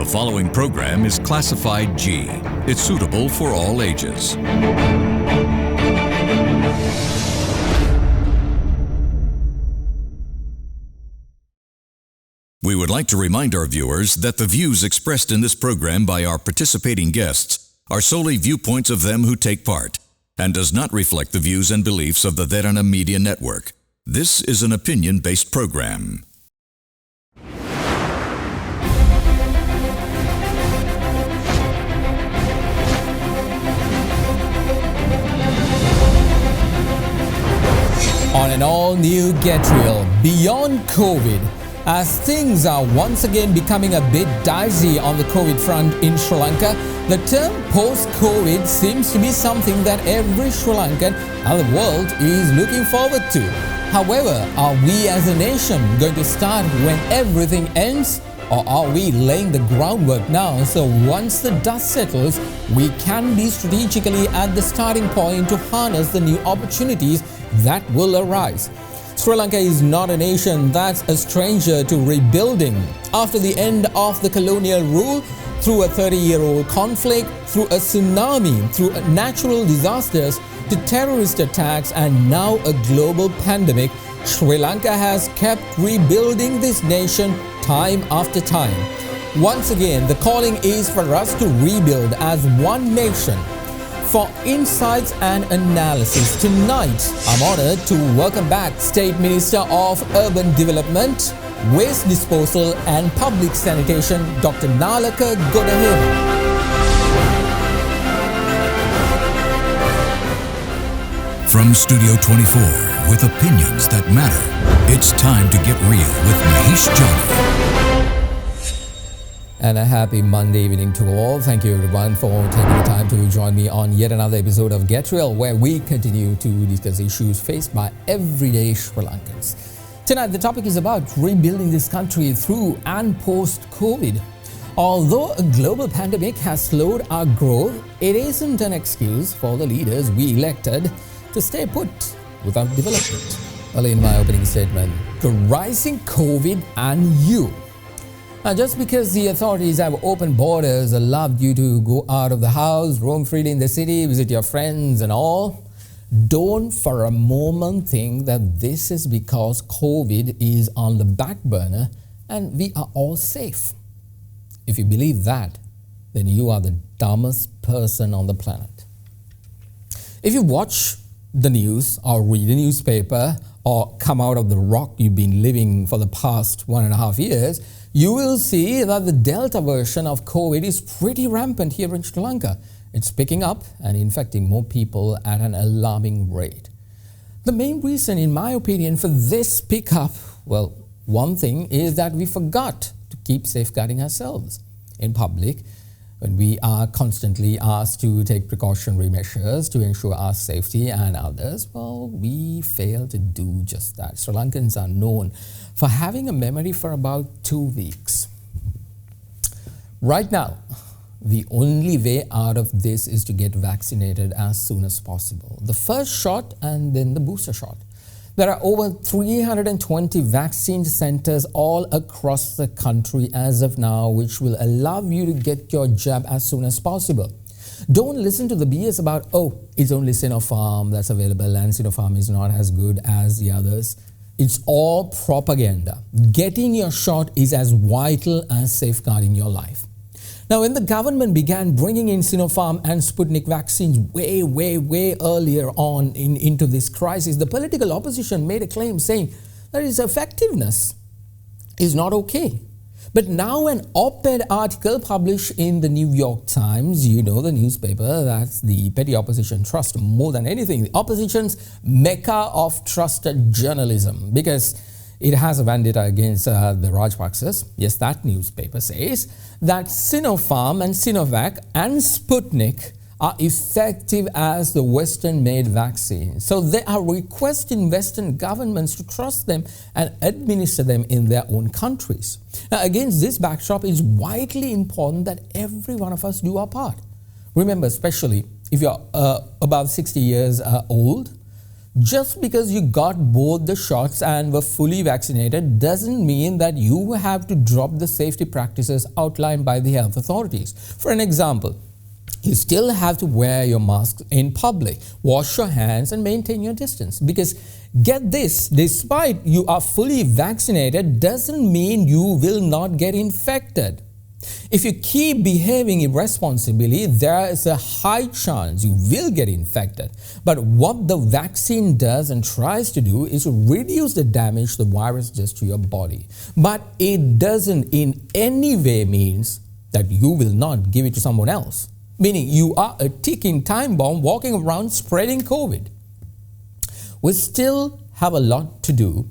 following program is classified G. It's suitable for all ages. We would like to remind our viewers that the views expressed in this program by our participating guests are solely viewpoints of them who take part and does not reflect the views and beliefs of the Derana Media Network. This is an opinion-based program. On an all-new Get Real, beyond COVID, as things are once again becoming a bit dicey on the COVID front in Sri Lanka, the term post-COVID seems to be something that every Sri Lankan and the world is looking forward to. However, are we as a nation going to start when everything ends? Or are we laying the groundwork now so once the dust settles, we can be strategically at the starting point to harness the new opportunities that will arise? Sri Lanka is not a nation that's a stranger to rebuilding. After the end of the colonial rule, through a 30-year-old conflict, through a tsunami, through natural disasters, to terrorist attacks and now a global pandemic, Sri Lanka has kept rebuilding this nation time after time. Once again, the calling is for us to rebuild as one nation. For insights and analysis tonight, I'm honored to welcome back State Minister of Urban Development, Waste Disposal and Public Sanitation, Dr. Nalaka Godahewa. From Studio 24, with opinions that matter, it's time to get real with Mahieash Johnney. And a happy Monday evening to all. Thank you everyone for taking the time to join me on yet another episode of Get Real, where we continue to discuss issues faced by everyday Sri Lankans. Tonight, the topic is about rebuilding this country through and post-COVID. Although a global pandemic has slowed our growth, it isn't an excuse for the leaders we elected to stay put without development. Well, in my opening statement, the rising COVID and you. Now, just because the authorities have opened borders, allowed you to go out of the house, roam freely in the city, visit your friends and all, don't for a moment think that this is because COVID is on the back burner and we are all safe. If you believe that, then you are the dumbest person on the planet. If you watch the news or read a newspaper or come out of the rock you've been living for the past 1.5 years, you will see that the Delta version of COVID is pretty rampant here in Sri Lanka. It's picking up and infecting more people at an alarming rate. The main reason, in my opinion, for this pickup, well, one thing is that we forgot to keep safeguarding ourselves in public. When we are constantly asked to take precautionary measures to ensure our safety and others, well, we fail to do just that. Sri Lankans are known for having a memory for about 2 weeks. Right now, the only way out of this is to get vaccinated as soon as possible. The first shot and then the booster shot. There are over 320 vaccine centers all across the country as of now, which will allow you to get your jab as soon as possible. Don't listen to the BS about, oh, it's only Sinopharm that's available and Sinopharm is not as good as the others. It's all propaganda. Getting your shot is as vital as safeguarding your life. Now, when the government began bringing in Sinopharm and Sputnik vaccines way earlier on into this crisis, the political opposition made a claim saying that its effectiveness is not okay. But now an op-ed article published in the New York Times, you know, the newspaper that's the petty opposition trust more than anything, the opposition's mecca of trusted journalism, because it has a vendetta against the Rajpaksas. Yes, that newspaper says that Sinopharm and Sinovac and Sputnik are effective as the Western-made vaccines. So they are requesting Western governments to trust them and administer them in their own countries. Now, against this backdrop, it's vitally important that every one of us do our part. Remember, especially if you're above 60 years old, Just because you got both the shots and were fully vaccinated doesn't mean that you have to drop the safety practices outlined by the health authorities. For an example, you still have to wear your mask in public, wash your hands and maintain your distance. Because get this, despite you are fully vaccinated doesn't mean you will not get infected. If you keep behaving irresponsibly, there is a high chance you will get infected. But what the vaccine does and tries to do is to reduce the damage the virus does to your body. But it doesn't in any way means that you will not give it to someone else. Meaning you are a ticking time bomb walking around spreading COVID. We still have a lot to do,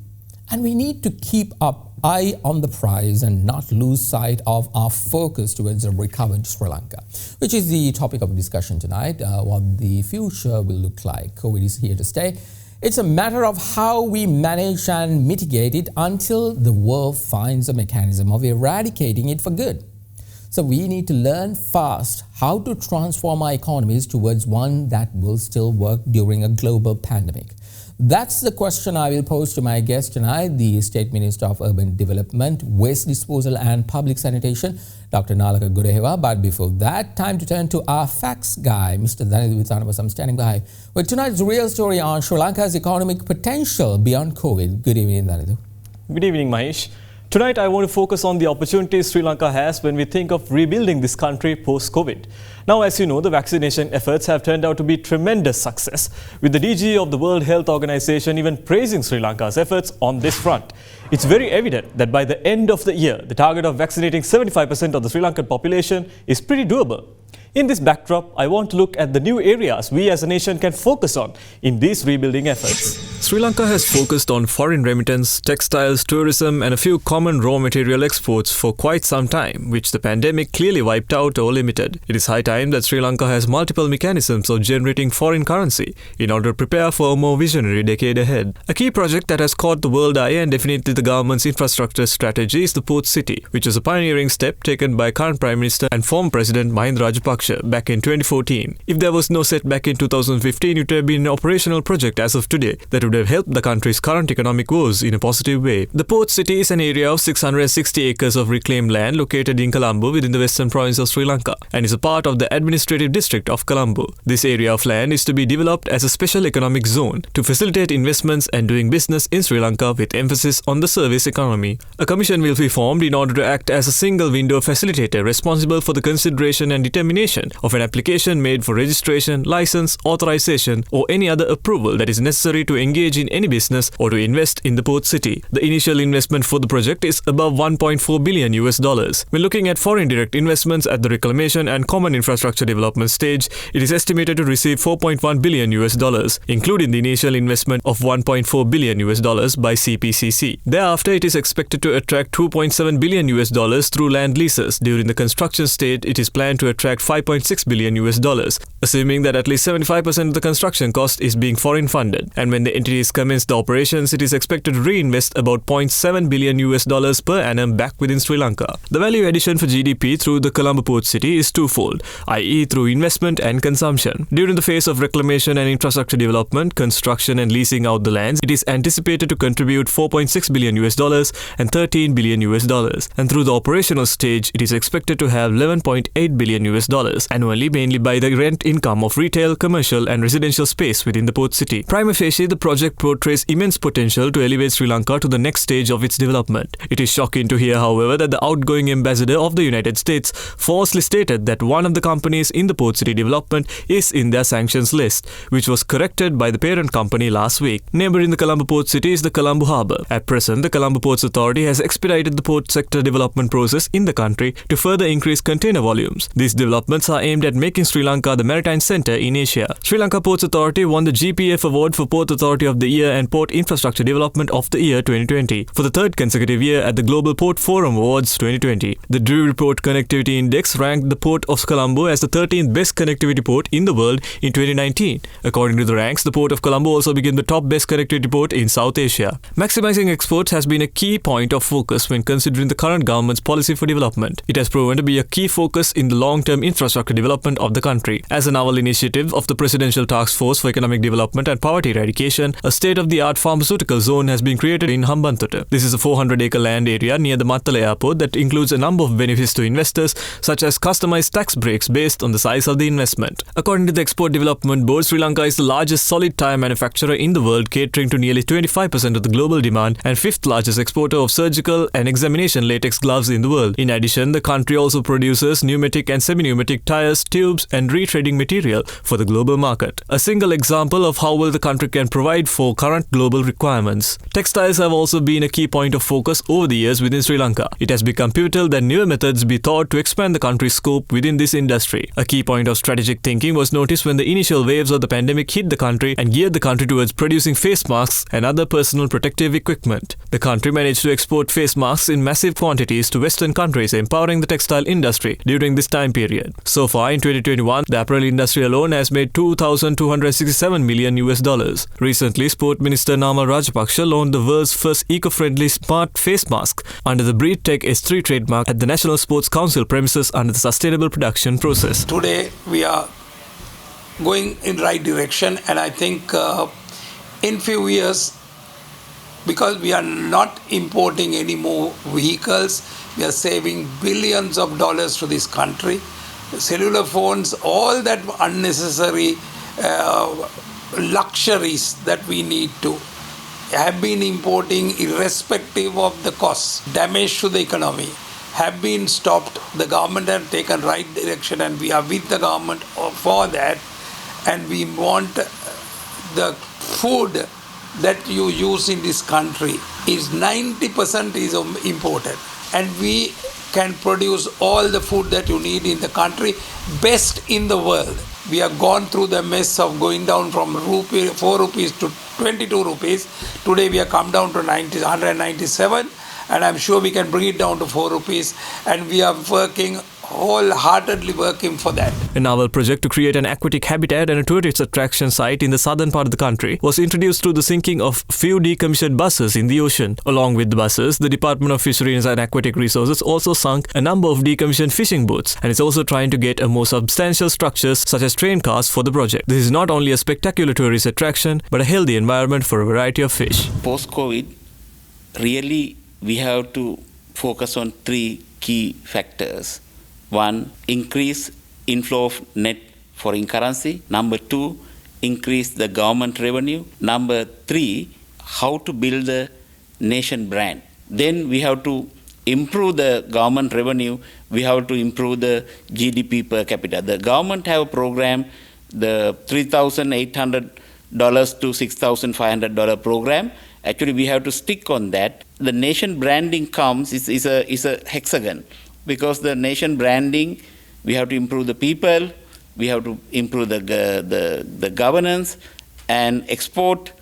and we need to keep up eye on the prize and not lose sight of our focus towards a recovered Sri Lanka, which is the topic of discussion tonight, what the future will look like. COVID is here to stay. It's a matter of how we manage and mitigate it until the world finds a mechanism of eradicating it for good. So we need to learn fast how to transform our economies towards one that will still work during a global pandemic. That's the question I will pose to my guest tonight, the State Minister of Urban Development, Waste Disposal and Public Sanitation, Dr. Nalaka Godahewa. But before that, time to turn to our facts guy, Mr. Dhanidhu standing by with tonight's real story on Sri Lanka's economic potential beyond COVID. Good evening, Dhanidhu. Good evening, Mahieash. Tonight, I want to focus on the opportunities Sri Lanka has when we think of rebuilding this country post-COVID. Now, as you know, the vaccination efforts have turned out to be tremendous success, with the DG of the World Health Organization even praising Sri Lanka's efforts on this front. It's very evident that by the end of the year, the target of vaccinating 75% of the Sri Lankan population is pretty doable. In this backdrop, I want to look at the new areas we as a nation can focus on in these rebuilding efforts. Sri Lanka has focused on foreign remittance, textiles, tourism and a few common raw material exports for quite some time, which the pandemic clearly wiped out or limited. It is high time that Sri Lanka has multiple mechanisms of generating foreign currency in order to prepare for a more visionary decade ahead. A key project that has caught the world eye and definitely the government's infrastructure strategy is the port city, which is a pioneering step taken by current Prime Minister and former President Mahieash Johnney back in 2014. If there was no setback in 2015, it would have been an operational project as of today that would have helped the country's current economic woes in a positive way. The port city is an area of 660 acres of reclaimed land located in Colombo within the western province of Sri Lanka and is a part of the administrative district of Colombo. This area of land is to be developed as a special economic zone to facilitate investments and doing business in Sri Lanka with emphasis on the service economy. A commission will be formed in order to act as a single window facilitator responsible for the consideration and determination of an application made for registration, license, authorization or any other approval that is necessary to engage in any business or to invest in the port city. The initial investment for the project is above $1.4 billion. When looking at foreign direct investments at the reclamation and common infrastructure development stage, it is estimated to receive $4.1 billion, including the initial investment of $1.4 billion by CPCC. Thereafter, it is expected to attract $2.7 billion through land leases. During the construction stage, it is planned to attract $5.6 billion, assuming that at least 75% of the construction cost is being foreign funded. And when the entities commence the operations, it is expected to reinvest about $0.7 billion per annum back within Sri Lanka. The value addition for GDP through the Colombo port city is twofold, i.e. through investment and consumption. During the phase of reclamation and infrastructure development, construction and leasing out the lands, it is anticipated to contribute $4.6 billion and $13 billion. And through the operational stage, it is expected to have $11.8 billion annually, mainly by the rent income of retail, commercial and residential space within the port city. Prima facie, the project portrays immense potential to elevate Sri Lanka to the next stage of its development. It is shocking to hear, however, that the outgoing ambassador of the United States falsely stated that one of the companies in the port city development is in their sanctions list, which was corrected by the parent company last week. Neighbouring the Colombo port city is the Colombo harbour. At present, the Colombo Ports Authority has expedited the port sector development process in the country to further increase container volumes. These developments are aimed at making Sri Lanka the maritime centre in Asia. Sri Lanka Ports Authority won the GPF Award for Port Authority of the Year and Port Infrastructure Development of the Year 2020 for the third consecutive year at the Global Port Forum Awards 2020. The Drewry Port Connectivity Index ranked the Port of Colombo as the 13th best connectivity port in the world in 2019. According to the ranks, the Port of Colombo also became the top best connectivity port in South Asia. Maximizing exports has been a key point of focus when considering the current government's policy for development. It has proven to be a key focus in the long-term infrastructure infrastructure development of the country. As a novel initiative of the Presidential Task Force for Economic Development and Poverty Eradication, a state-of-the-art pharmaceutical zone has been created in Hambantota. This is a 400-acre land area near the Mattala airport that includes a number of benefits to investors, such as customized tax breaks based on the size of the investment. According to the Export Development Board, Sri Lanka is the largest solid tire manufacturer in the world, catering to nearly 25% of the global demand and fifth largest exporter of surgical and examination latex gloves in the world. In addition, the country also produces pneumatic and semi-pneumatic tires, tubes and retreading material for the global market. A single example of how well the country can provide for current global requirements. Textiles have also been a key point of focus over the years within Sri Lanka. It has become pivotal that newer methods be thought to expand the country's scope within this industry. A key point of strategic thinking was noticed when the initial waves of the pandemic hit the country and geared the country towards producing face masks and other personal protective equipment. The country managed to export face masks in massive quantities to Western countries, empowering the textile industry during this time period. So far, in 2021, the apparel industry alone has made $2,267 million US. Recently, Sport Minister Namal Rajapaksa launched the world's first eco-friendly smart face mask under the Breed Tech S3 trademark at the National Sports Council premises under the sustainable production process. Today, we are going in right direction, and I think in few years, because we are not importing any more vehicles, we are saving billions of dollars to this country. Cellular phones, all that unnecessary luxuries that we need to have been importing, irrespective of the costs, damage to the economy, have been stopped. The government has taken right direction, and we are with the government for that. And we want the food that you use in this country is 90% is imported, and we can produce all the food that you need in the country, best in the world. We have gone through the mess of going down from 4 rupees to 22 rupees. Today we have come down to 197, and I'm sure we can bring it down to 4 rupees, and we are wholeheartedly working for that. A novel project to create an aquatic habitat and a tourist attraction site in the southern part of the country was introduced through the sinking of few decommissioned buses in the ocean. Along with the buses, the Department of Fisheries and Aquatic Resources also sunk a number of decommissioned fishing boats, and is also trying to get a more substantial structures such as train cars for the project. This is not only a spectacular tourist attraction, but a healthy environment for a variety of fish. Post-COVID, really we have to focus on 3 key factors. 1, increase inflow of net foreign currency. Number 2, increase the government revenue. Number 3, how to build the nation brand. Then we have to improve the government revenue. We have to improve the GDP per capita. The government have a program, the $3,800 to $6,500 program. Actually, we have to stick on that. The nation branding is a hexagon. Because the nation branding, we have to improve the people, we have to improve the governance, and export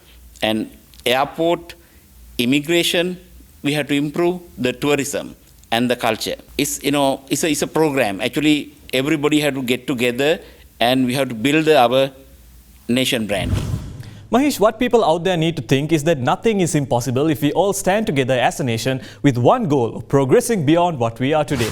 and airport, immigration, we have to improve the tourism and the culture. It's a program. Actually, everybody have to get together, and we have to build our nation brand. Mahieash, what people out there need to think is that nothing is impossible if we all stand together as a nation with one goal of progressing beyond what we are today.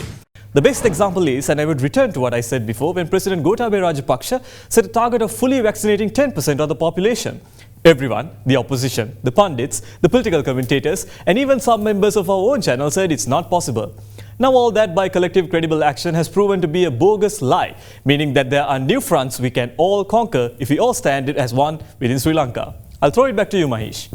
The best example is, and I would return to what I said before, when President Godahewa Rajapaksa set a target of fully vaccinating 10% of the population. Everyone, the opposition, the pundits, the political commentators, and even some members of our own channel said it's not possible. Now all that by collective credible action has proven to be a bogus lie, meaning that there are new fronts we can all conquer if we all stand as one within Sri Lanka. I'll throw it back to you, Mahieash.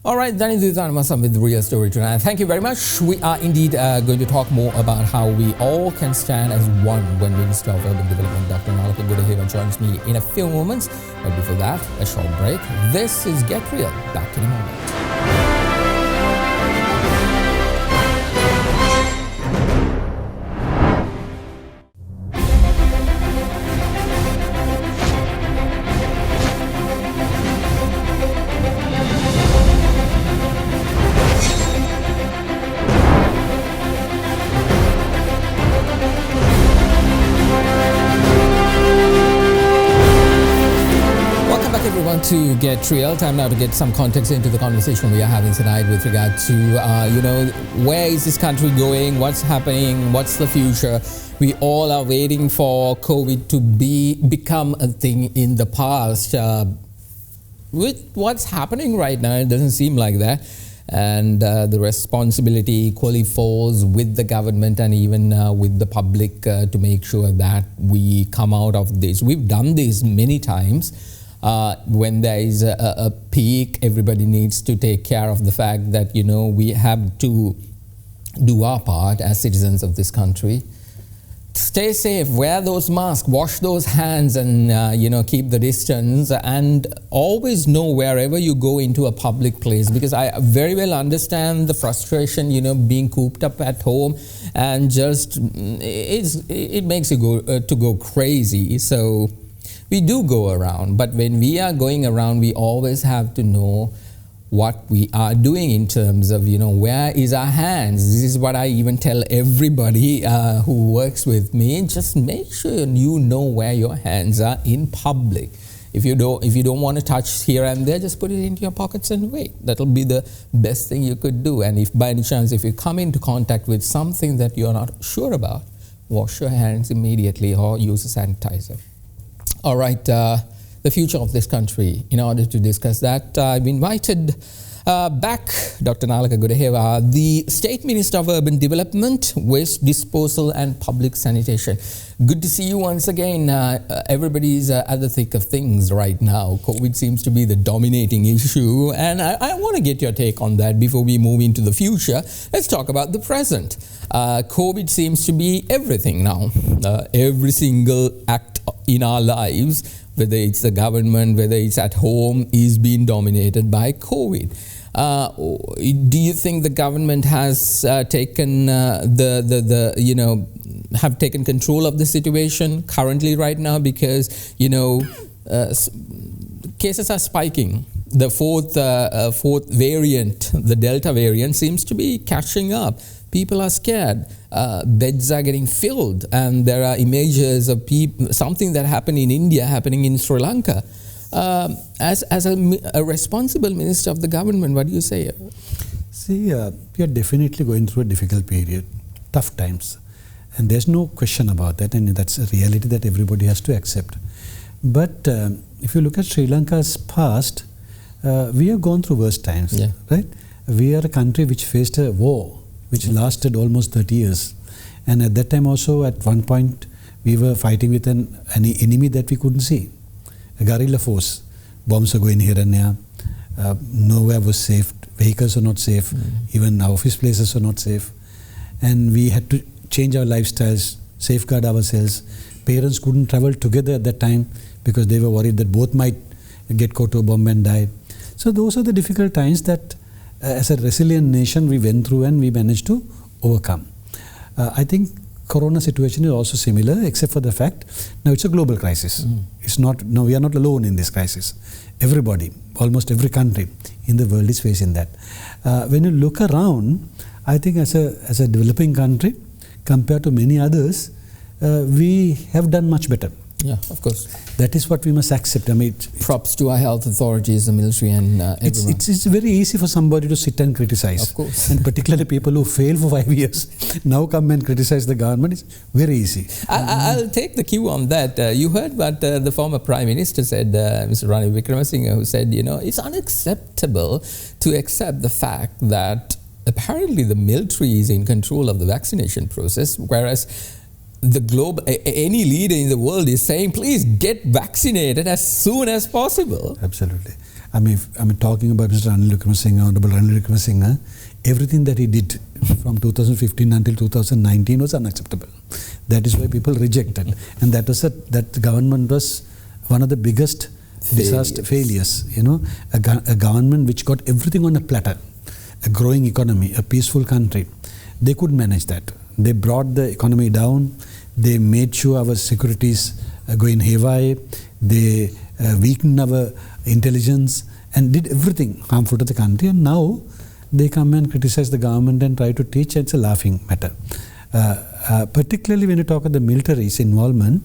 All right, that is Derana with the real story tonight. Thank you very much. We are indeed going to talk more about how we all can stand as one when Minister of Urban Development Dr. Nalaka Godahewa joins me in a few moments. But before that, a short break. This is Get Real. Back in a moment. now to get real. Time now to get some context into the conversation we are having tonight with regard to, where is this country going? What's happening? What's the future? We all are waiting for COVID to become a thing in the past. With what's happening right now, it doesn't seem like that. And the responsibility equally falls with the government and even with the public to make sure that we come out of this. We've done this many times. When there is a peak, everybody needs to take care of the fact that, we have to do our part as citizens of this country. Stay safe, wear those masks, wash those hands, and keep the distance, and always know wherever you go into a public place, because I very well understand the frustration, being cooped up at home, and just it makes you go crazy. So we do go around, but when we are going around, we always have to know what we are doing in terms of, where is our hands. This is what I even tell everybody who works with me. Just make sure you know where your hands are in public. If you don't want to touch here and there, just put it into your pockets and wait. That'll be the best thing you could do. And if by any chance, if you come into contact with something that you're not sure about, wash your hands immediately or use a sanitizer. All right. The future of this country. In order to discuss that, I've invited back Dr. Nalaka Godahewa, the State Minister of Urban Development, Waste Disposal and Public Sanitation. Good to see you once again. Everybody's at the thick of things right now. COVID seems to be the dominating issue, and I want to get your take on that before we move into the future. Let's talk about the present. COVID seems to be everything now. Every single act in our lives, whether it's the government, whether it's at home, is being dominated by COVID. Do you think the government has taken have taken control of the situation currently right now? Because cases are spiking. The fourth variant, the Delta variant, seems to be catching up. People are scared. Beds are getting filled, and there are images of something that happened in India happening in Sri Lanka. As a responsible minister of the government, what do you say? See, we are definitely going through a difficult period, tough times, and there's no question about that, and that's a reality that everybody has to accept. But if you look at Sri Lanka's past, we have gone through worse times, right? We are a country which faced a war which lasted almost 30 years. And at that time also, at one point, we were fighting with an enemy that we couldn't see. A guerrilla force. Bombs were going here and there. Nowhere was safe. Vehicles were not safe. Even our office places were not safe. And we had to change our lifestyles, safeguard ourselves. Parents couldn't travel together at that time because they were worried that both might get caught to a bomb and die. So those are the difficult times that as a resilient nation we went through and we managed to overcome. I think Corona situation is also similar, except for the fact now it's a global crisis. It's not, no, we are not alone in this crisis. Everybody, almost every country in the world is facing that. When you look around, I think as a developing country, compared to many others, we have done much better. Yeah, of course. That is what we must accept. I mean, props to our health authorities, the military, and everyone. It's very easy for somebody to sit and criticize. Of course. And particularly people who fail for 5 years now come and criticize the government. It's very easy. I'll take the cue on that. You heard what the former Prime Minister said, Mr. Ranil Wickremesinghe, who said, it's unacceptable to accept the fact that apparently the military is in control of the vaccination process, whereas the globe, any leader in the world is saying, please get vaccinated as soon as possible. Absolutely. I mean, talking about Mr. Ranil Wickremesinghe, Honorable Ranil Wickremesinghe, everything that he did from 2015 until 2019 was unacceptable. That is why people rejected. And that government was one of the biggest disaster failures. A government which got everything on a platter, a growing economy, a peaceful country. They could manage that. They brought the economy down. They made sure our securities going haywire. They weakened our intelligence and did everything harmful to the country. And now they come and criticize the government and try to teach. It's a laughing matter. Particularly when you talk about the military's involvement,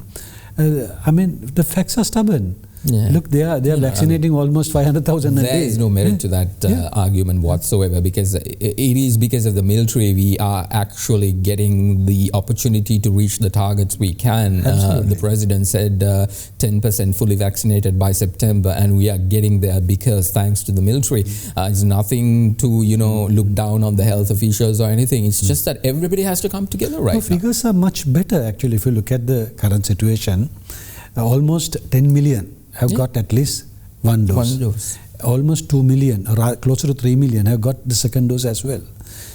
the facts are stubborn. Yeah. Look, they are vaccinating almost 500,000 a day. There is no merit to that argument whatsoever, because it is because of the military we are actually getting the opportunity to reach the targets we can. The president said 10% fully vaccinated by September, and we are getting there because thanks to the military. It's nothing to look down on the health officials or anything. It's just that everybody has to come together right now. Figures are much better actually. If you look at the current situation, almost 10 million have got at least one dose. Almost 2 million, or closer to 3 million, have got the second dose as well.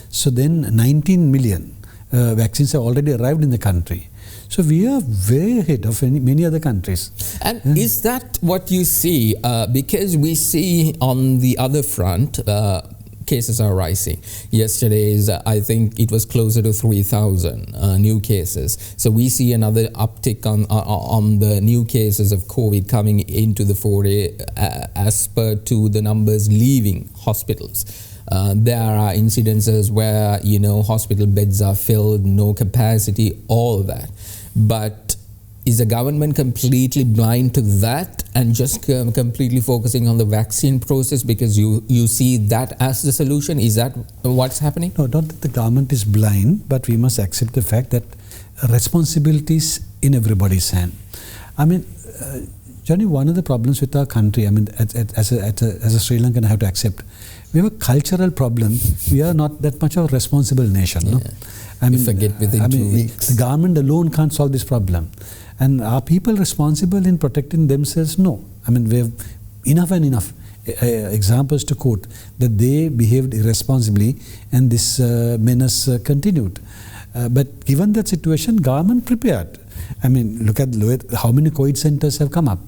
So then 19 million vaccines have already arrived in the country. So we are way ahead of many other countries. And is that what you see? Because we see on the other front, cases are rising. Yesterday's, I think it was closer to 3,000 new cases. So we see another uptick on the new cases of COVID coming into the foray as per to the numbers leaving hospitals. There are incidences where, hospital beds are filled, no capacity, all of that. But is the government completely blind to that and just completely focusing on the vaccine process because you see that as the solution? Is that what's happening? No, not that the government is blind, but we must accept the fact that responsibilities in everybody's hand. I mean, Johnny, one of the problems with our country, I mean, as a Sri Lankan, I have to accept, we have a cultural problem. We are not that much of a responsible nation. No? I mean, forget within 2 weeks. The government alone can't solve this problem. And are people responsible in protecting themselves? No. I mean, we have enough and enough examples to quote that they behaved irresponsibly and this menace continued. But given that situation, government prepared. I mean, look at how many COVID centers have come up.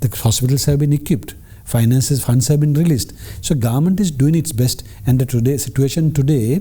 The hospitals have been equipped. Funds have been released. So government is doing its best, and the situation today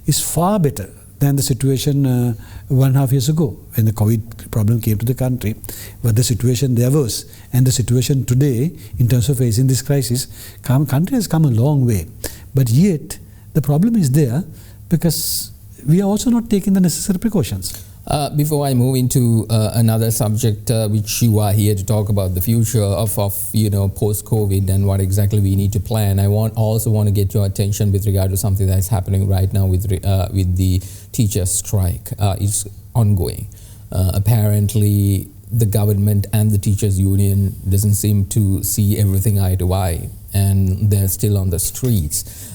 is far better than the situation 1.5 years ago when the COVID problem came to the country. But the situation there was, and the situation today in terms of facing this crisis, country has come a long way. But yet, the problem is there because we are also not taking the necessary precautions. Before I move into another subject, which you are here to talk about the future of post-COVID and what exactly we need to plan, I also want to get your attention with regard to something that is happening right now with the teacher strike. It's ongoing. Apparently, the government and the teachers union doesn't seem to see everything eye to eye, and they're still on the streets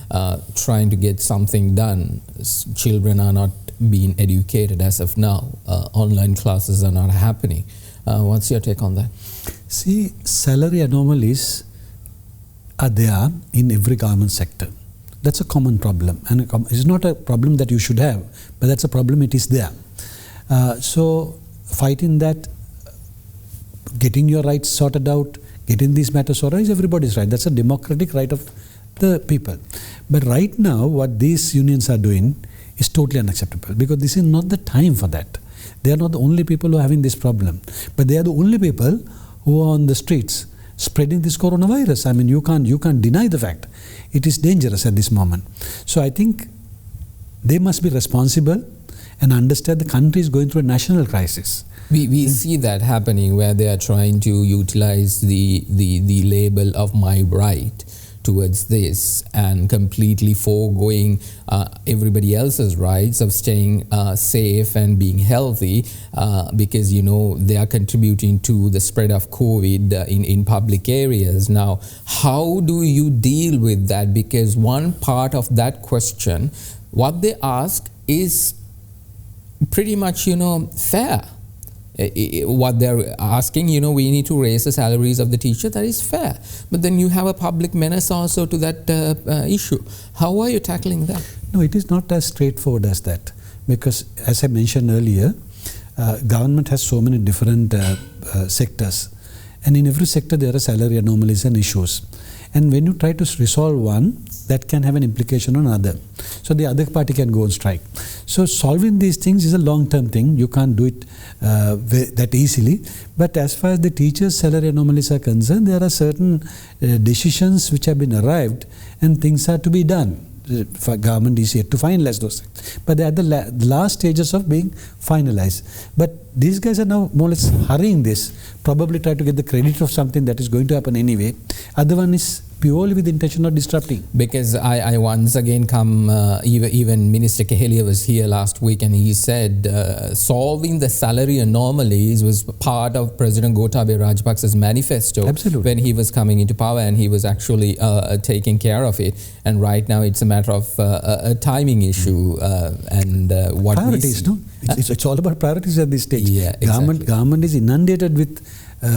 trying to get something done. Children are not being educated as of now. Online classes are not happening. What's your take on that? See, salary anomalies are there in every government sector. That's a common problem, and it's not a problem that you should have, but that's a problem, it is there. So fighting that, getting your rights sorted out, getting these matters sorted is everybody's right. That's a democratic right of the people. But right now, what these unions are doing is totally unacceptable, because this is not the time for that. They are not the only people who are having this problem, but they are the only people who are on the streets spreading this coronavirus. I mean, you can't deny the fact. It is dangerous at this moment. So I think they must be responsible and understand the country is going through a national crisis. We see that happening where they are trying to utilize the label of my right towards this and completely foregoing everybody else's rights of staying safe and being healthy because they are contributing to the spread of COVID in public areas. Now, how do you deal with that? Because one part of that question, what they ask is pretty much fair. What they're asking, we need to raise the salaries of the teacher, that is fair. But then you have a public menace also to that issue. How are you tackling that? No, it is not as straightforward as that. Because as I mentioned earlier, government has so many different sectors. And in every sector there are salary anomalies and issues. And when you try to resolve one, that can have an implication on another. So the other party can go on strike. So solving these things is a long-term thing. You can't do it that easily. But as far as the teachers' salary anomalies are concerned, there are certain decisions which have been arrived and things are to be done. government is yet to finalize those things. But they are at the last stages of being finalized. But these guys are now more or less hurrying this, probably try to get the credit of something that is going to happen anyway. Other one is purely with the intention of disrupting. Because I once again come, even Minister Kehelia was here last week, and he said solving the salary anomalies was part of President Gotabe Rajapaksa's manifesto. Absolutely. When he was coming into power, and he was actually taking care of it. And right now it's a matter of a timing issue and what priorities, no? It's all about priorities at this stage. Yeah, exactly. Government is inundated with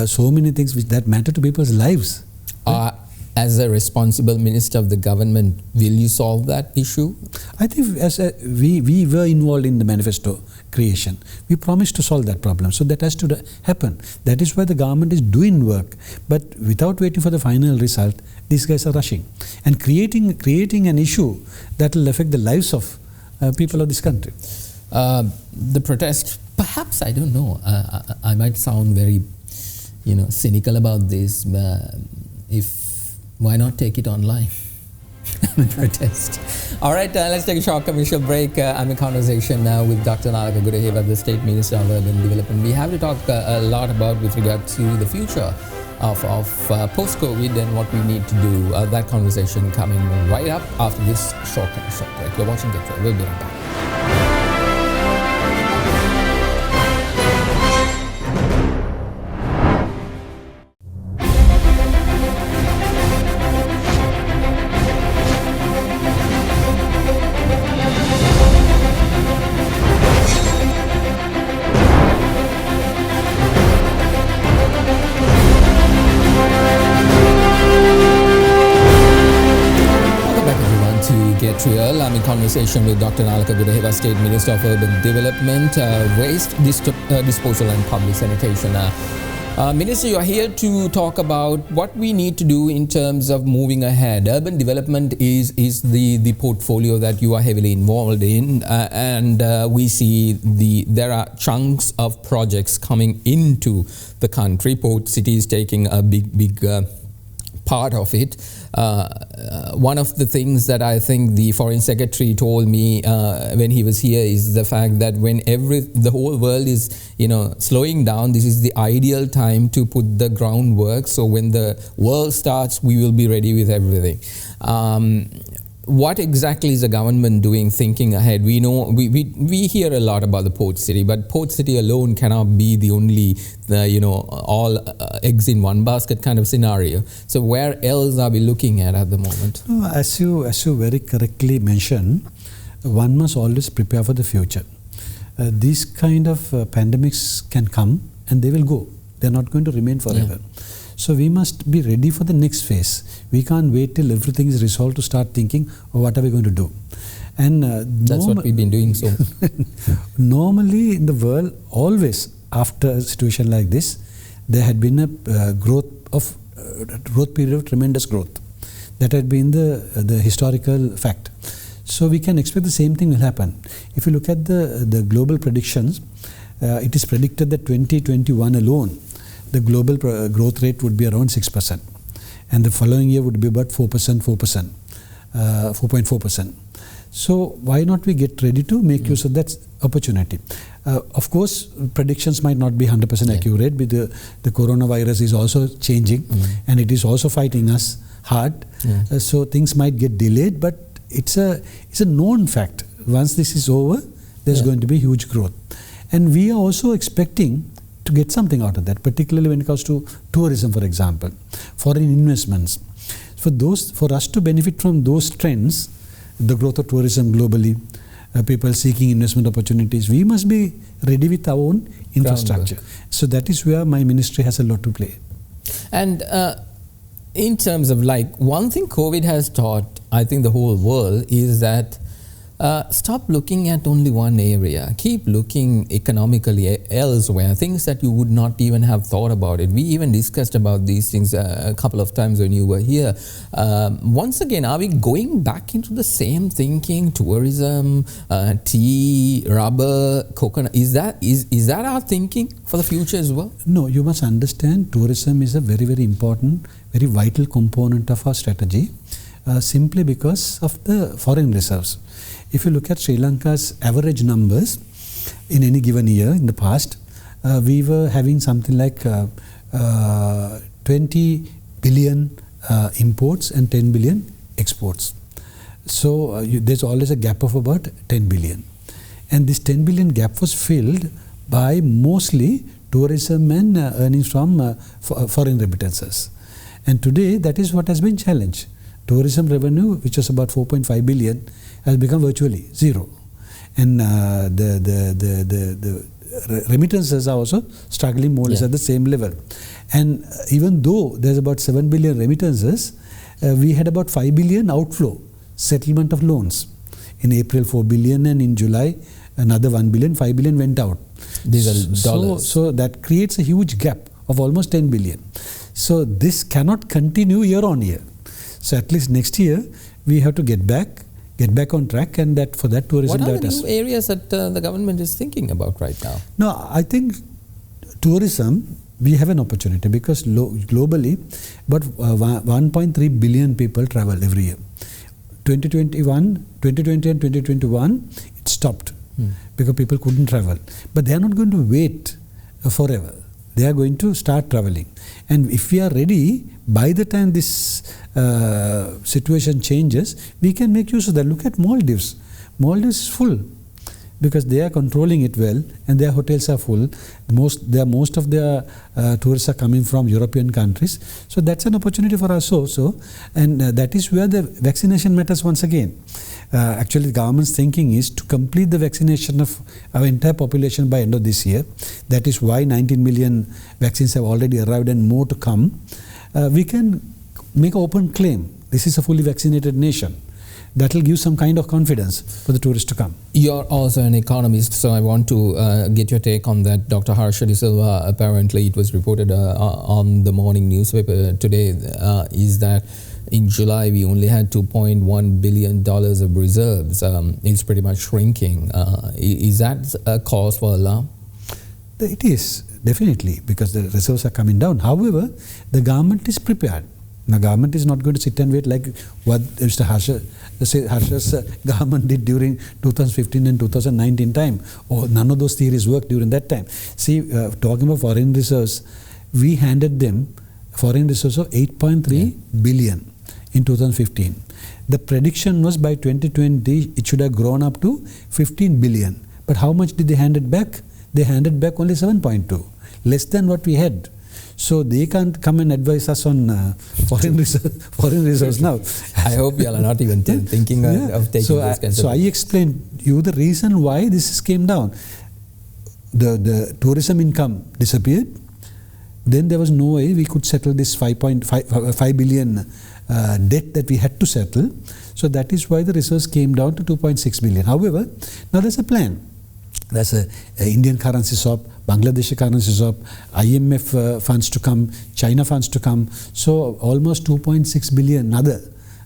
so many things that matter to people's lives. As a responsible minister of the government, will you solve that issue? I think we were involved in the manifesto creation. We promised to solve that problem. So that has to happen. That is why the government is doing work. But without waiting for the final result, these guys are rushing and creating an issue that will affect the lives of people of this country. The protest, perhaps, I don't know. I might sound very, cynical about this. Why not take it online? Protest. All right, let's take a short commercial break. I'm in conversation now with Dr. Nalaka Godahewa, the State Minister of Urban Development. We have to talk a lot about with regard to the future of post-COVID and what we need to do. That conversation coming right up after this short commercial break. You're watching Get Real. We'll be right back. I'm in conversation with Dr. Nalaka Godahewa, State Minister of Urban Development, Waste Disposal and Public Sanitation. Minister, you are here to talk about what we need to do in terms of moving ahead. Urban development is the portfolio that you are heavily involved in, and we see there are chunks of projects coming into the country. Port City is taking a big part of it. One of the things that I think the Foreign Secretary told me when he was here is the fact that when the whole world is slowing down, this is the ideal time to put the groundwork. So when the world starts, we will be ready with everything. What exactly is the government doing, thinking ahead? We know we hear a lot about the Port City, but Port City alone cannot be the only all eggs in one basket kind of scenario. So where else are we looking at the moment? As you very correctly mentioned, one must always prepare for the future. These kind of pandemics can come and they will go. They're not going to remain forever. Yeah. So we must be ready for the next phase. We can't wait till everything is resolved to start thinking, what are we going to do? And that's what we've been doing. So normally in the world, always after a situation like this, there had been a growth period of tremendous growth. That had been the historical fact. So we can expect the same thing will happen. If you look at the global predictions, it is predicted that 2021 alone, the global growth rate would be around 6%. And the following year would be about 4.4%. So why not we get ready to make use of that opportunity? Of course, predictions might not be 100% accurate, but the coronavirus is also changing and it is also fighting us hard. So things might get delayed, but it's a known fact. Once this is over, there's going to be huge growth. And we are also expecting to get something out of that, particularly when it comes to tourism, for example, foreign investments. For us to benefit from those trends, the growth of tourism globally, people seeking investment opportunities, we must be ready with our own infrastructure. So that is where my ministry has a lot to play. And in terms of one thing COVID has taught, I think the whole world, is that stop looking at only one area. Keep looking economically elsewhere, things that you would not even have thought about it. We even discussed about these things a couple of times when you were here. Once again, are we going back into the same thinking? Tourism, tea, rubber, coconut. Is that our thinking for the future as well? No, you must understand tourism is a very, very important, very vital component of our strategy. simply because of the foreign reserves. If you look at Sri Lanka's average numbers in any given year in the past, we were having something like 20 billion imports and 10 billion exports. So there's always a gap of about 10 billion. And this 10 billion gap was filled by mostly tourism and earnings from foreign remittances. And today that is what has been challenged. Tourism revenue, which was about 4.5 billion, has become virtually zero. And the remittances are also struggling more or less at the same level. And even though there's about 7 billion remittances, we had about 5 billion outflow, settlement of loans. In April 4 billion and in July another 1 billion, 5 billion went out. These are dollars. So that creates a huge gap of almost 10 billion. So this cannot continue year on year. So at least next year we have to get back on track, and that for that tourism. What are the new areas that the government is thinking about right now? No, I think tourism, we have an opportunity because globally about 1.3 billion people travel every year. 2020 and 2021 it stopped because people couldn't travel. But they are not going to wait forever. They are going to start traveling. And if we are ready, by the time this situation changes, we can make use of that. Look at Maldives. Maldives is full because they are controlling it well, and their hotels are full. Most of their tourists are coming from European countries. So that's an opportunity for us also. And that is where the vaccination matters once again. Actually, the government's thinking is to complete the vaccination of our entire population by end of this year. That is why 19 million vaccines have already arrived and more to come. We can make an open claim. This is a fully vaccinated nation. That will give some kind of confidence for the tourists to come. You're also an economist, so I want to get your take on that. Dr. Harsha De Silva, apparently it was reported on the morning newspaper today, is that in July we only had $2.1 billion of reserves. It's pretty much shrinking. Is that a cause for alarm? It is, definitely, because the reserves are coming down. However, the government is prepared. The government is not going to sit and wait like what Mr. Harsha's government did during 2015 and 2019 time. Or none of those theories worked during that time. See, talking about foreign reserves, we handed them foreign reserves of 8.3 billion in 2015. The prediction was by 2020 it should have grown up to 15 billion. But how much did they hand it back? They handed back only 7.2, less than what we had. So they can't come and advise us on foreign reserves now. I hope you are not even thinking of taking this kind of... So I explained you the reason why this came down. The tourism income disappeared. Then there was no way we could settle this 5 billion debt that we had to settle. So that is why the reserves came down to 2.6 billion. However, now there's a plan. There's a Indian currency swap, Bangladeshi currency swap, IMF funds to come, China funds to come. So almost 2.6 billion, another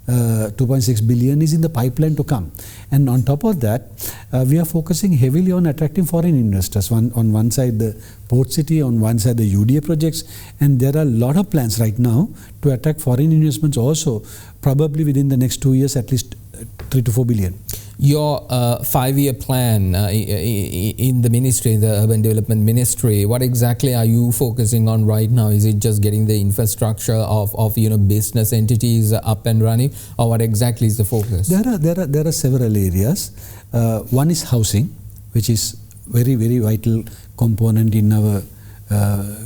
2.6 billion is in the pipeline to come. And on top of that, we are focusing heavily on attracting foreign investors. On one side the port city, on one side the UDA projects, and there are a lot of plans right now to attract foreign investments also, probably within the next 2 years at least 3 to 4 billion. Your 5-year plan in the ministry, the Urban Development Ministry, what exactly are you focusing on right now? Is it just getting the infrastructure of business entities up and running, or what exactly is the focus? There are several areas. One is housing, which is very, very vital component in our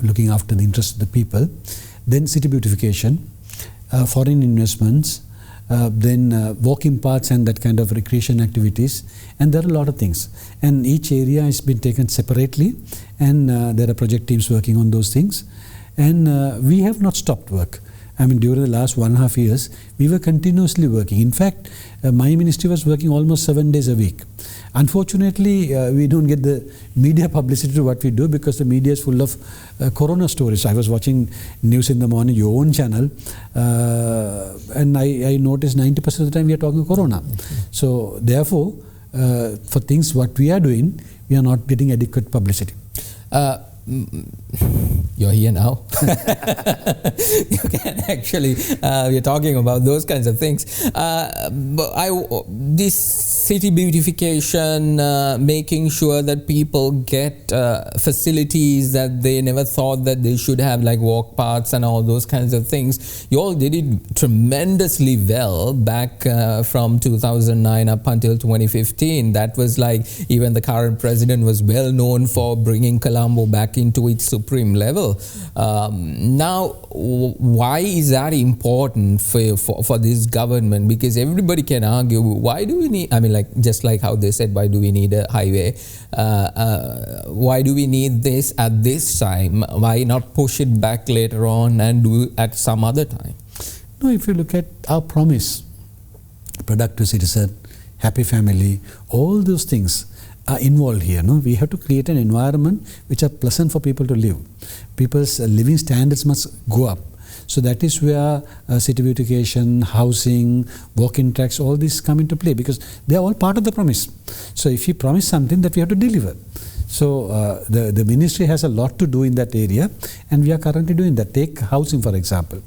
looking after the interests of the people. Then city beautification, foreign investments, then walking paths and that kind of recreation activities, and there are a lot of things, and each area has been taken separately, and there are project teams working on those things, and we have not stopped work. I mean, during the last 1.5 years we were continuously working. In fact, my ministry was working almost 7 days a week. Unfortunately, we don't get the media publicity to what we do because the media is full of corona stories. I was watching news in the morning, your own channel, and I noticed 90% of the time we are talking corona. So therefore, for things what we are doing, we are not getting adequate publicity. you're here now. You can actually, we're talking about those kinds of things. This city beautification, making sure that people get facilities that they never thought that they should have, like walk paths and all those kinds of things. You all did it tremendously well back from 2009 up until 2015. That was like, even the current president was well known for bringing Colombo back into its supreme level. Now, why is that important for this government? Because everybody can argue, why do we need, I mean, like, just like how they said, why do we need a highway? Why do we need this at this time? Why not push it back later on and do it at some other time? No, if you look at our promise, productive citizen, happy family, all those things are involved here. No, we have to create an environment which are pleasant for people to live. People's living standards must go up. So that is where city beautification, housing, walk-in tracks, all these come into play, because they are all part of the promise. So if you promise something, that we have to deliver. So the ministry has a lot to do in that area, and we are currently doing that. Take housing, for example.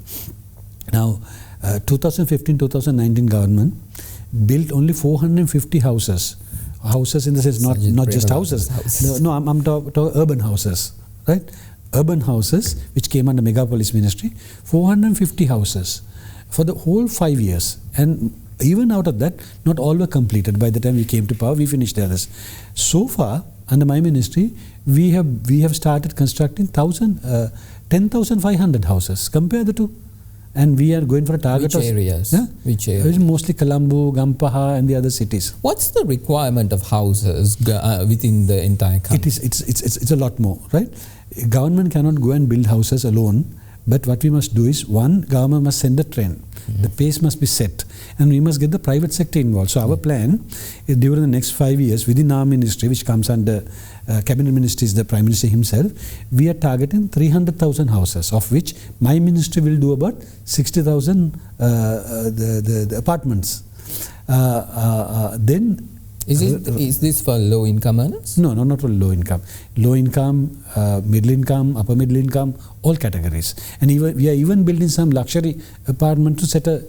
Now, 2015-2019 government built only 450 houses. Houses in the sense, not just houses. No, I'm talking urban houses, right? Urban houses, which came under Megapolis Ministry, 450 houses for the whole 5 years. And even out of that, not all were completed. By the time we came to power, we finished the others. So far, under my ministry, we have started constructing 10,500 houses. Compare the two. And we are going for a target Which areas? Which areas? Mostly Colombo, Gampaha and the other cities. What's the requirement of houses within the entire country? It's a lot more, right? Government cannot go and build houses alone, but what we must do is, one, government must send a trend. The pace must be set, and we must get the private sector involved. So our plan is, during the next 5 years, within our ministry, which comes under cabinet ministry is the Prime Minister himself, we are targeting 300,000 houses, of which my ministry will do about 60,000 the apartments. Then is this for low income earners? No, not for low income. Low income, middle income, upper middle income, all categories. And we are even building some luxury apartment to set a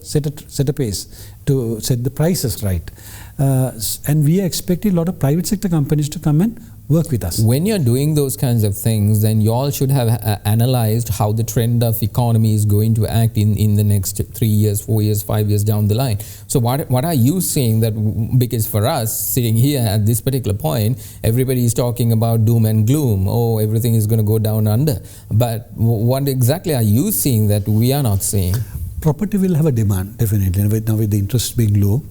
pace, to set the prices right. And we are expecting a lot of private sector companies to come and work with us. When you're doing those kinds of things, then you all should have analyzed how the trend of economy is going to act in the next 3 years, 4 years, 5 years down the line. So what are you saying that, because for us sitting here at this particular point, everybody is talking about doom and gloom, oh, everything is going to go down under. But what exactly are you seeing that we are not seeing? Property will have a demand, definitely. Now with the interest being low,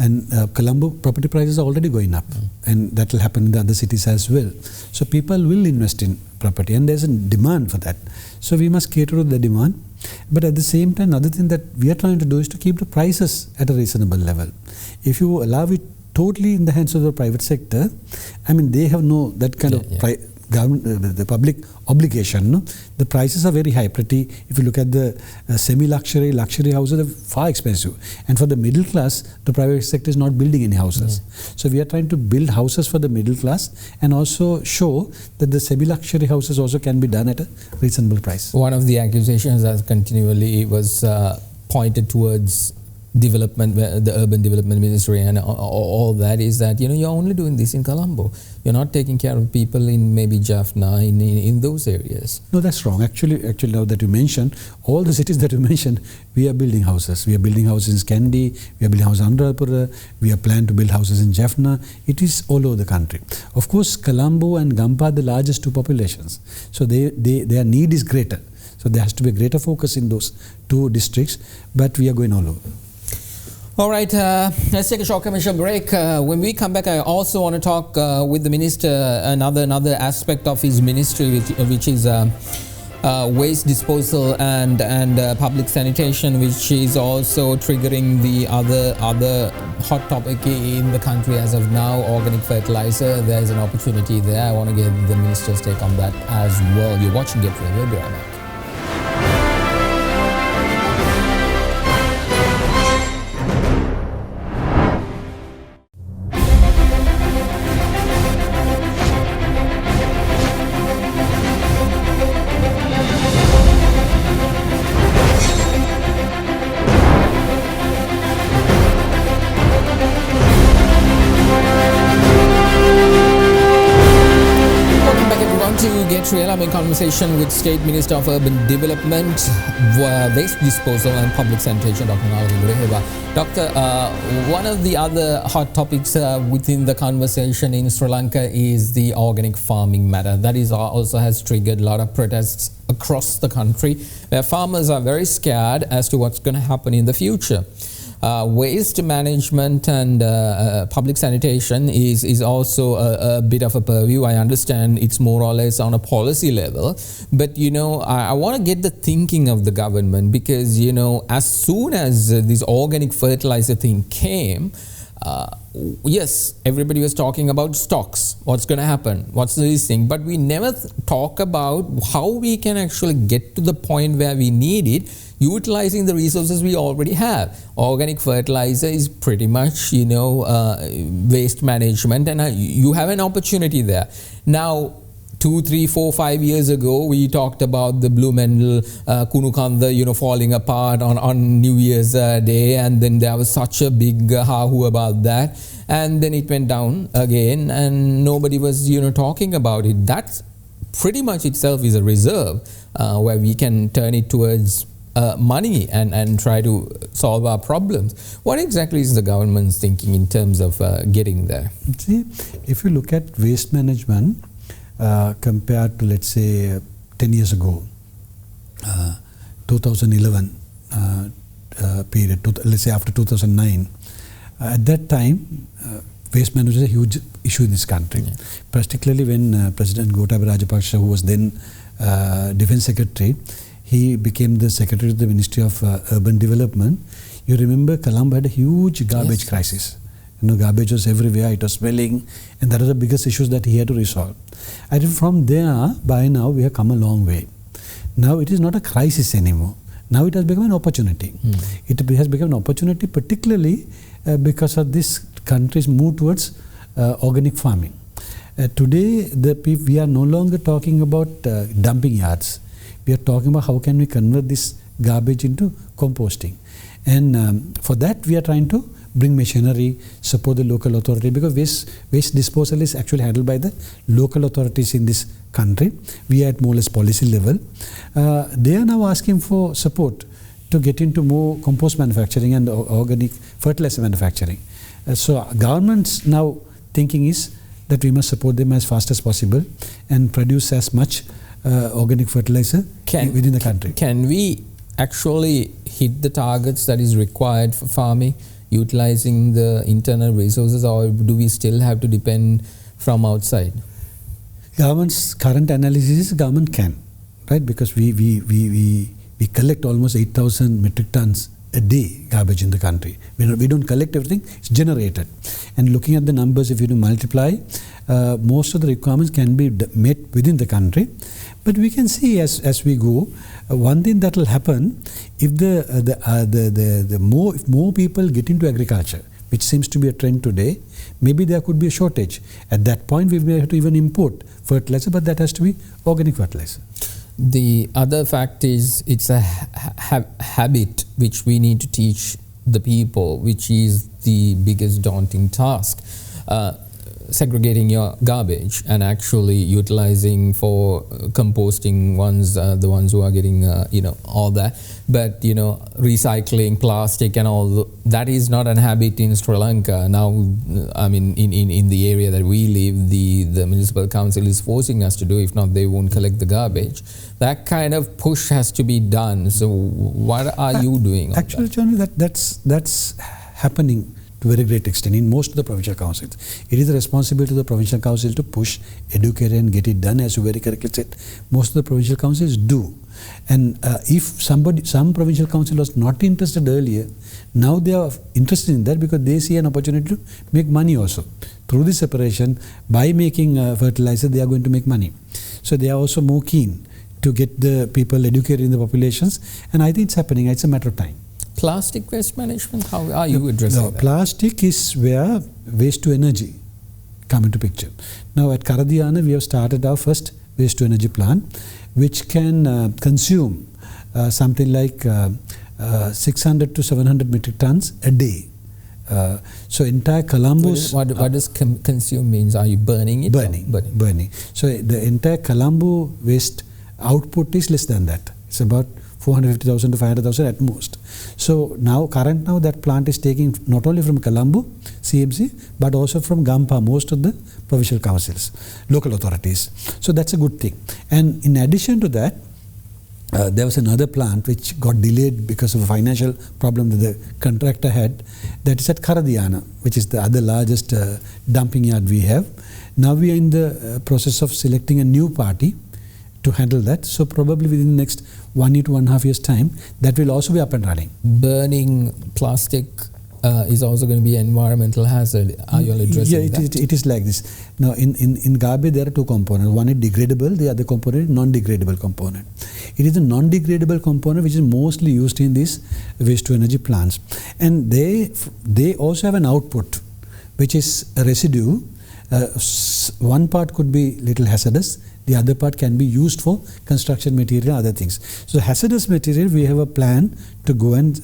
and Colombo property prices are already going up, and that will happen in the other cities as well. So people will invest in property, and there's a demand for that. So we must cater to the demand. But at the same time, another thing that we are trying to do is to keep the prices at a reasonable level. If you allow it totally in the hands of the private sector, I mean, they have no that kind of government, the public obligation. No? The prices are very high. If you look at the semi-luxury, luxury houses, they're far expensive. And for the middle class, the private sector is not building any houses. So we are trying to build houses for the middle class, and also show that the semi-luxury houses also can be done at a reasonable price. One of the accusations that continually was pointed towards development, the urban development ministry and all that, is that, you're only doing this in Colombo. You're not taking care of people in maybe Jaffna, in those areas. No, that's wrong. Actually, now that you mentioned, all the cities that you mentioned, we are building houses. We are building houses in Kandy, we are building houses in Anuradhapura, we are planning to build houses in Jaffna. It is all over the country. Of course, Colombo and Gampa are the largest two populations. So their need is greater. So there has to be a greater focus in those two districts, but we are going all over. All right, let's take a short commercial break. When we come back, I also want to talk with the minister another aspect of his ministry, which is waste disposal and public sanitation, which is also triggering the other hot topic in the country as of now, organic fertilizer. There's an opportunity there. I want to get the minister's take on that as well. You're watching Get Real. We'll be right back. to Get Real. I'm in conversation with State Minister of Urban Development, Waste Disposal and Public Sanitation, Dr. Nalaka Godahewa. Doctor, one of the other hot topics within the conversation in Sri Lanka is the organic farming matter. That is also has triggered a lot of protests across the country, where farmers are very scared as to what's going to happen in the future. Waste management and public sanitation is also a bit of a purview. I understand it's more or less on a policy level, but I want to get the thinking of the government, because as soon as this organic fertilizer thing came, yes, everybody was talking about stocks, what's going to happen, what's this thing, but we never talk about how we can actually get to the point where we need it, utilizing the resources we already have. Organic fertilizer is pretty much, waste management, and you have an opportunity there. Now, 2, 3, 4, 5 years ago, we talked about the Blue Mendel Kunukanda, falling apart on New Year's Day, and then there was such a big ha-hoo about that, and then it went down again, and nobody was, talking about it. That pretty much itself is a reserve where we can turn it towards money and try to solve our problems. What exactly is the government's thinking in terms of getting there? See, if you look at waste management compared to, let's say, 10 years ago, 2011 period, let's say after 2009, at that time, waste management was a huge issue in this country, particularly when President Godahewa Rajapaksa, who was then Defense Secretary, he became the Secretary of the Ministry of Urban Development. You remember Colombo had a huge garbage crisis. Garbage was everywhere, it was smelling, and that was the biggest issues that he had to resolve. I think from there, by now, we have come a long way. Now it is not a crisis anymore. Now it has become an opportunity. It has become an opportunity, particularly because of this country's move towards organic farming. Today, we are no longer talking about dumping yards. We are talking about how can we convert this garbage into composting. And for that, we are trying to bring machinery, support the local authority, because waste disposal is actually handled by the local authorities in this country. We are at more or less policy level. They are now asking for support to get into more compost manufacturing and organic fertilizer manufacturing. So government's now thinking is that we must support them as fast as possible and produce as much organic fertilizer within the country. Can we actually hit the targets that is required for farming, utilizing the internal resources, or do we still have to depend from outside? Government's current analysis is government can, right? Because we collect almost 8,000 metric tons a day garbage in the country. We don't collect everything, it's generated. And looking at the numbers, if you do multiply, most of the requirements can be met within the country. But we can see as we go, one thing that will happen, if if more people get into agriculture, which seems to be a trend today, maybe there could be a shortage. At that point, we may have to even import fertilizer, but that has to be organic fertilizer. The other fact is it's a habit which we need to teach the people, which is the biggest daunting task. Segregating your garbage and actually utilizing for composting the ones who are getting all that, but recycling plastic and all that is not a habit in Sri Lanka now. I mean, in the area that we live, the municipal council is forcing us to do. If not, they won't collect the garbage. That kind of push has to be done. So what are you doing? Actually, Johnny, that's happening to a very great extent in most of the provincial councils. It is the responsibility of the provincial council to push, educate and get it done, as you very correctly said. Most of the provincial councils do. And if some provincial council was not interested earlier, now they are interested in that because they see an opportunity to make money also. Through this separation, by making fertilizer, they are going to make money. So they are also more keen to get the people educated in the populations, and I think it's happening. It's a matter of time. Plastic waste management, how are you addressing that? Plastic is where waste to energy come into picture. Now at Karadiyana, we have started our first waste to energy plant, which can consume something like 600 to 700 metric tons a day So entire Colombo's... What does consume means? Are you burning it? Burning. So the entire Colombo waste output is less than that. It's about 450,000 to 500,000 at most. So now that plant is taking not only from Colombo CMC but also from Gampa, most of the provincial councils, local authorities. So that's a good thing. And in addition to that, there was another plant which got delayed because of a financial problem that the contractor had. That is at Derana, which is the other largest dumping yard we have. Now we are in the process of selecting a new party to handle that. So probably within the next 1 year to 1.5 years time, that will also be up and running. Burning plastic is also going to be an environmental hazard. Are you all addressing that? It is like this. Now in garbage there are two components. One is degradable, the other component is non-degradable component. It is the non-degradable component which is mostly used in these waste to energy plants. And they also have an output which is a residue. One part could be little hazardous, the other part can be used for construction material and other things. So hazardous material, we have a plan to go and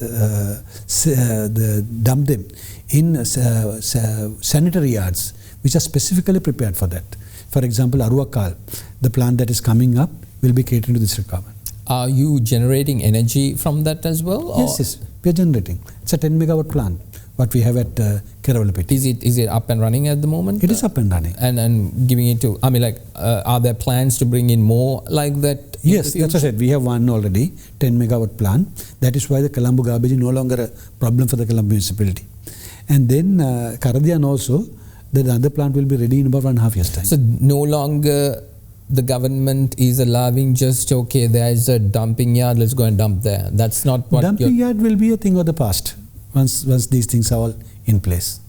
dump them in sanitary yards which are specifically prepared for that. For example, Aruvakal, the plant that is coming up, will be catering to this requirement. Are you generating energy from that as well? Yes, we are generating. It's a 10 megawatt plant, what we have at Keravalapitti. Is it up and running at the moment? It is up and running. And giving it to, are there plans to bring in more like that? Yes, that's what I said. We have one already, 10 megawatt plant. That is why the Colombo garbage is no longer a problem for the Colombo municipality. And then Karadian also, the other plant will be ready in about 1.5 years' time. So no longer the government is allowing just, okay, there is a dumping yard, let's go and dump there. That's not what dumping yard will be a thing of the past once these things are all in place.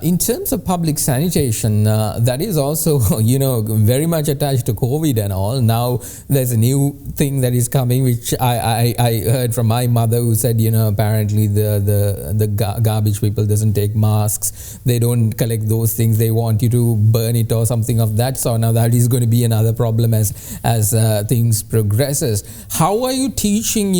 In terms of public sanitation, that is also, very much attached to COVID and all. Now there's a new thing that is coming, which I heard from my mother, who said, apparently the garbage people doesn't take masks. They don't collect those things. They want you to burn it or something of that sort. Now that is going to be another problem as things progresses. How are you teaching,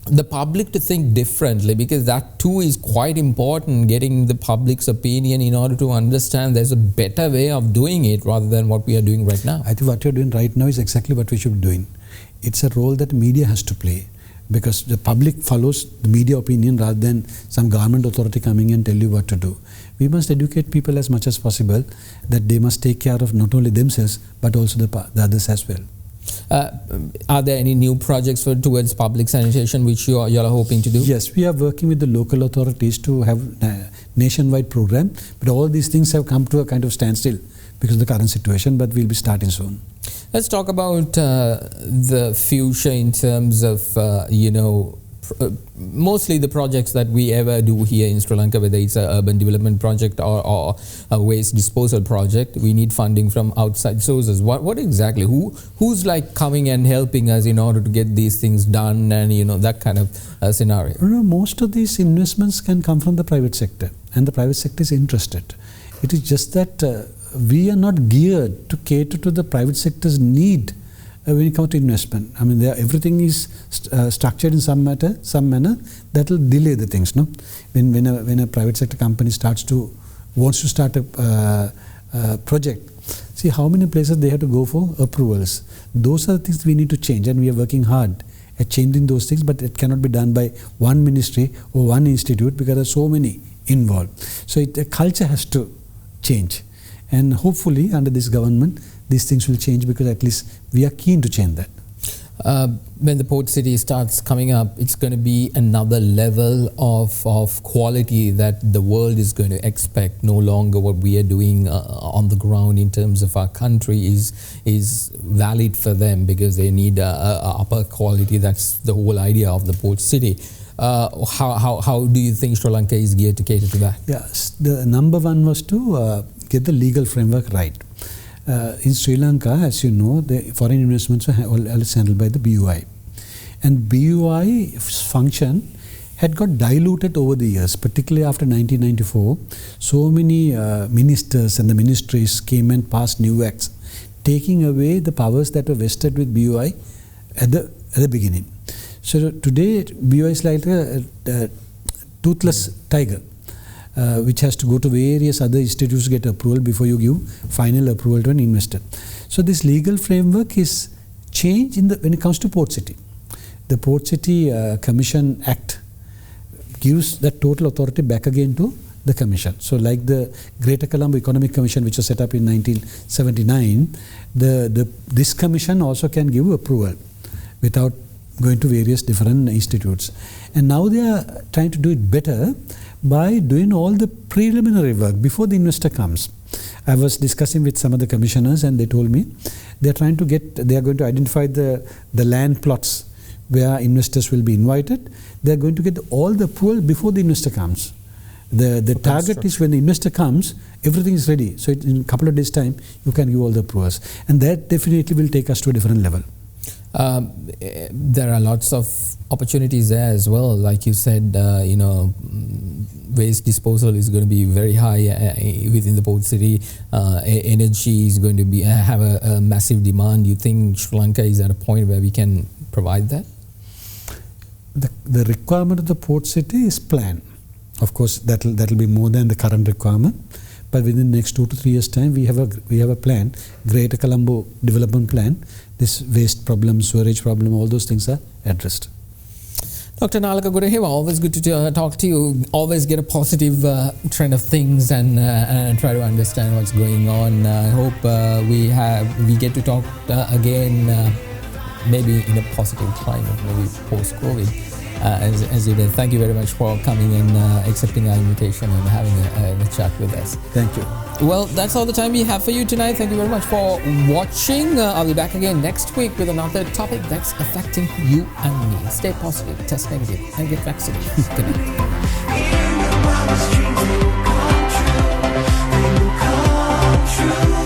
the public to think differently, because that too is quite important, getting the public's opinion in order to understand there's a better way of doing it rather than what we are doing right now? I think what you're doing right now is exactly what we should be doing. It's a role that media has to play, because the public follows the media opinion rather than some government authority coming and tell you what to do. We must educate people as much as possible that they must take care of not only themselves but also the others as well. Are there any new projects towards public sanitation which you are hoping to do? Yes, we are working with the local authorities to have a nationwide program, but all these things have come to a kind of standstill because of the current situation, but we'll be starting soon. Let's talk about the future in terms of, mostly the projects that we ever do here in Sri Lanka, whether it's an urban development project or a waste disposal project. We need funding from outside sources. What exactly? Who's like coming and helping us in order to get these things done, and that kind of scenario? Most of these investments can come from the private sector, and the private sector is interested. It is just that we are not geared to cater to the private sector's need when it comes to investment. Everything is structured in some manner that will delay the things. No, when a private sector company wants to start a project, see how many places they have to go for approvals. Those are the things we need to change, and we are working hard at changing those things. But it cannot be done by one ministry or one institute because there are so many involved. So the culture has to change, and hopefully under this government these things will change, because at least we are keen to change that. When the port city starts coming up, it's going to be another level of quality that the world is going to expect. No longer what we are doing on the ground in terms of our country is valid for them, because they need a upper quality. That's the whole idea of the port city. How do you think Sri Lanka is geared to cater to that? Yes, the number one was to get the legal framework right. In Sri Lanka, as you know, the foreign investments are always handled by the BUI. And BUI's function had got diluted over the years, particularly after 1994. So many ministers and the ministries came and passed new acts, taking away the powers that were vested with BUI at the beginning. So today, BUI is like a toothless tiger, which has to go to various other institutes to get approval before you give final approval to an investor. So this legal framework is changed when it comes to Port City. The Port City Commission Act gives that total authority back again to the Commission. So like the Greater Colombo Economic Commission, which was set up in 1979, this Commission also can give approval without going to various different institutes. And now they are trying to do it better by doing all the preliminary work before the investor comes. I was discussing with some of the commissioners and they told me they are going to identify the land plots where investors will be invited. They are going to get all the approval before the investor comes. The target is when the investor comes, everything is ready. So in a couple of days' time, you can give all the approvals. And that definitely will take us to a different level. There are lots of opportunities there as well. Like you said, waste disposal is going to be very high within the port city. Energy is going to have a massive demand. You think Sri Lanka is at a point where we can provide that? The requirement of the port city is planned. Of course, that'll be more than the current requirement. But within the next 2 to 3 years' time, we have a plan, Greater Colombo Development Plan. This waste problem, sewerage problem, all those things are addressed. Dr. Nalaka Godahewa, always good to talk to you. Always get a positive trend of things and try to understand what's going on. I hope we get to talk again, maybe in a positive climate, maybe post-COVID. As you did. Thank you very much for coming and accepting our invitation and having a chat with us. Thank you. Well, that's all the time we have for you tonight. Thank you very much for watching. I'll be back again next week with another topic that's affecting you and me. Stay positive, test negative, and get vaccinated. Good night.